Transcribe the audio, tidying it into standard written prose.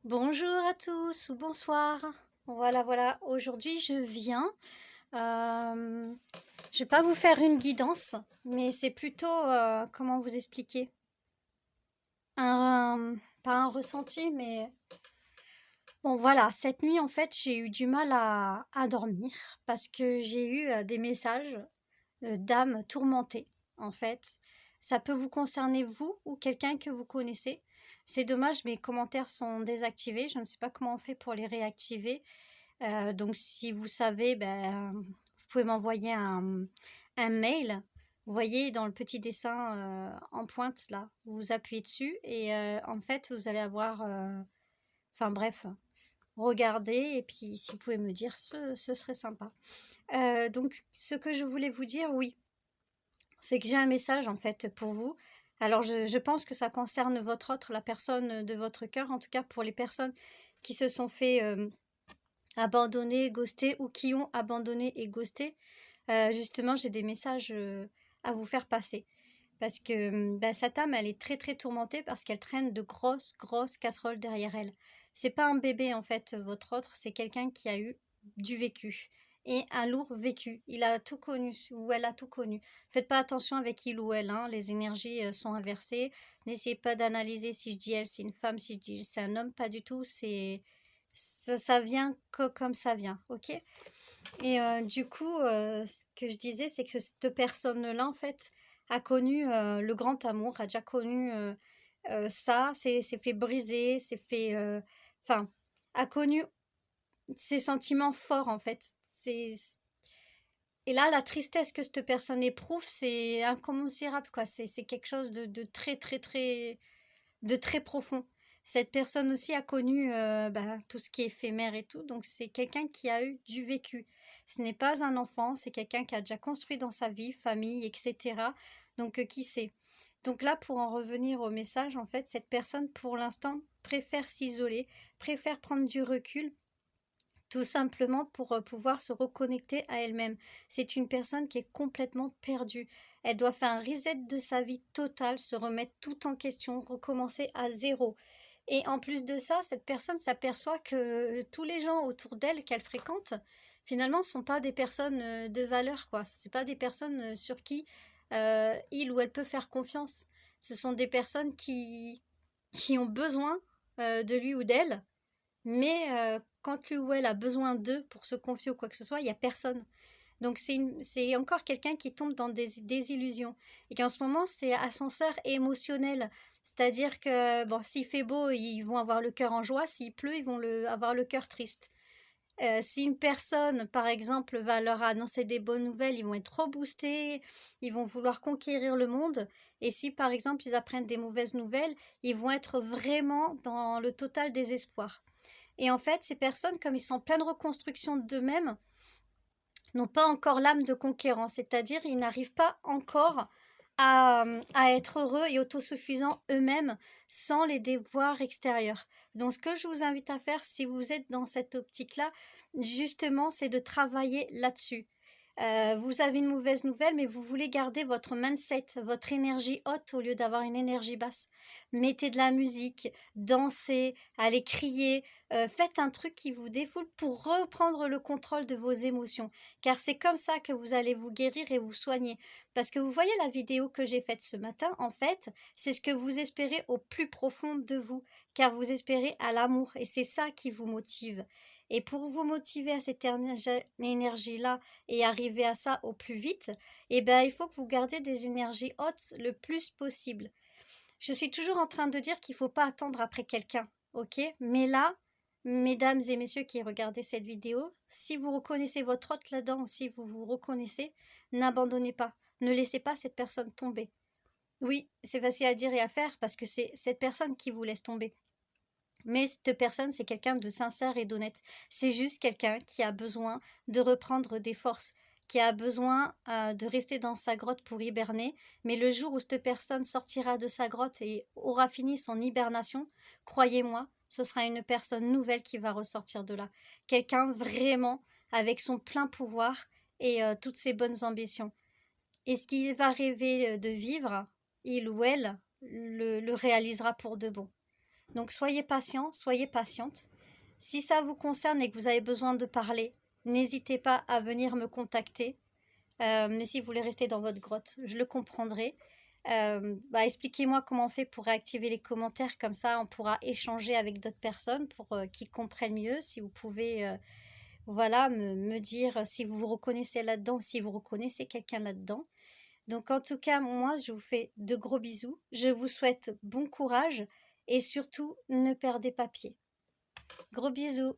Bonjour à tous ou bonsoir. Voilà. Aujourd'hui, euh, je vais pas vous faire une guidance, mais c'est plutôt, comment vous expliquer? Pas un ressenti, mais bon, voilà. Cette nuit, en fait, j'ai eu du mal à dormir parce que j'ai eu des messages d'âmes tourmentées, en fait. Ça peut vous concerner vous ou quelqu'un que vous connaissez. C'est dommage, mes commentaires sont désactivés. Je ne sais pas comment on fait pour les réactiver. Donc si vous savez, ben, vous pouvez m'envoyer un mail. Vous voyez dans le petit dessin en pointe là, vous appuyez dessus et en fait vous allez avoir, enfin bref, regardez et puis si vous pouvez me dire, ce serait sympa. Donc ce que je voulais vous dire, oui, c'est que j'ai un message en fait pour vous. Alors je pense que ça concerne votre autre, la personne de votre cœur, en tout cas pour les personnes qui se sont fait abandonner, ghoster ou qui ont abandonné et ghosté. Justement, j'ai des messages à vous faire passer. Parce que bah, cette âme, elle est très très tourmentée parce qu'elle traîne de grosses casseroles derrière elle. C'est pas un bébé en fait, votre autre, c'est quelqu'un qui a eu du vécu. Et un lourd vécu. Il a tout connu, ou elle a tout connu. Faites pas attention avec il ou elle, hein, les énergies sont inversées. N'essayez pas d'analyser si je dis elle, c'est une femme, si je dis c'est un homme, pas du tout. Ça vient comme ça vient, ok? Et du coup, ce que je disais, c'est que cette personne-là, en fait, a connu le grand amour, a déjà connu ça, s'est fait briser, s'est fait, enfin, a connu ces sentiments forts, en fait. Et là, la tristesse que cette personne éprouve, c'est incommensurable, quoi. C'est quelque chose de de très profond. Cette personne aussi a connu bah, tout ce qui est éphémère et tout, donc c'est quelqu'un qui a eu du vécu. Ce n'est pas un enfant, c'est quelqu'un qui a déjà construit dans sa vie, famille, etc. Donc qui sait. Donc là, pour en revenir au message, en fait, cette personne, pour l'instant, préfère s'isoler, préfère prendre du recul, tout simplement pour pouvoir se reconnecter à elle-même. C'est une personne qui est complètement perdue. Elle doit faire un reset de sa vie totale, se remettre tout en question, recommencer à zéro. Et en plus de ça, cette personne s'aperçoit que tous les gens autour d'elle qu'elle fréquente, finalement, ne sont pas des personnes de valeur, quoi. C'est pas des personnes sur qui il ou elle peut faire confiance. Ce sont des personnes qui ont besoin de lui ou d'elle, mais quand lui ou elle a besoin d'eux pour se confier ou quoi que ce soit, il n'y a personne. Donc c'est encore quelqu'un qui tombe dans des désillusions. Et qu'en ce moment, c'est ascenseur émotionnel. C'est-à-dire que, bon, s'il fait beau, ils vont avoir le cœur en joie. S'il pleut, ils vont avoir le cœur triste. Si une personne, par exemple, va leur annoncer des bonnes nouvelles, ils vont être trop boostés, ils vont vouloir conquérir le monde. Et si, par exemple, ils apprennent des mauvaises nouvelles, ils vont être vraiment dans le total désespoir. Et en fait, ces personnes, comme ils sont en pleine reconstruction d'eux-mêmes, n'ont pas encore l'âme de conquérant, c'est-à-dire ils n'arrivent pas encore à être heureux et autosuffisants eux-mêmes sans les déboires extérieurs. Donc ce que je vous invite à faire si vous êtes dans cette optique-là, justement, c'est de travailler là-dessus. Vous avez une mauvaise nouvelle, mais vous voulez garder votre mindset, votre énergie haute au lieu d'avoir une énergie basse. Mettez de la musique, dansez, allez crier, faites un truc qui vous défoule pour reprendre le contrôle de vos émotions. Car c'est comme ça que vous allez vous guérir et vous soigner. Parce que vous voyez la vidéo que j'ai faite ce matin, en fait, c'est ce que vous espérez au plus profond de vous. Car vous espérez à l'amour et c'est ça qui vous motive. Et pour vous motiver à cette énergie-là et arriver à ça au plus vite, eh ben, il faut que vous gardiez des énergies hautes le plus possible. Je suis toujours en train de dire qu'il ne faut pas attendre après quelqu'un, ok? Mais là, mesdames et messieurs qui regardez cette vidéo, si vous reconnaissez votre hôte là-dedans, ou si vous vous reconnaissez, n'abandonnez pas. Ne laissez pas cette personne tomber. Oui, c'est facile à dire et à faire parce que c'est cette personne qui vous laisse tomber. Mais cette personne, c'est quelqu'un de sincère et d'honnête. C'est juste quelqu'un qui a besoin de reprendre des forces, qui a besoin de rester dans sa grotte pour hiberner. Mais le jour où cette personne sortira de sa grotte et aura fini son hibernation, croyez-moi, ce sera une personne nouvelle qui va ressortir de là. Quelqu'un vraiment avec son plein pouvoir et toutes ses bonnes ambitions. Et ce qu'il va rêver de vivre, il ou elle le réalisera pour de bon. Donc soyez patient, soyez patiente. Si ça vous concerne et que vous avez besoin de parler, n'hésitez pas à venir me contacter. Mais si vous voulez rester dans votre grotte, je le comprendrai. Expliquez-moi comment on fait pour réactiver les commentaires, comme ça on pourra échanger avec d'autres personnes pour qu'ils comprennent mieux. Si vous pouvez voilà, me dire si vous vous reconnaissez là-dedans, si vous reconnaissez quelqu'un là-dedans. Donc en tout cas, moi, je vous fais de gros bisous. Je vous souhaite bon courage et surtout, ne perdez pas pied. Gros bisous.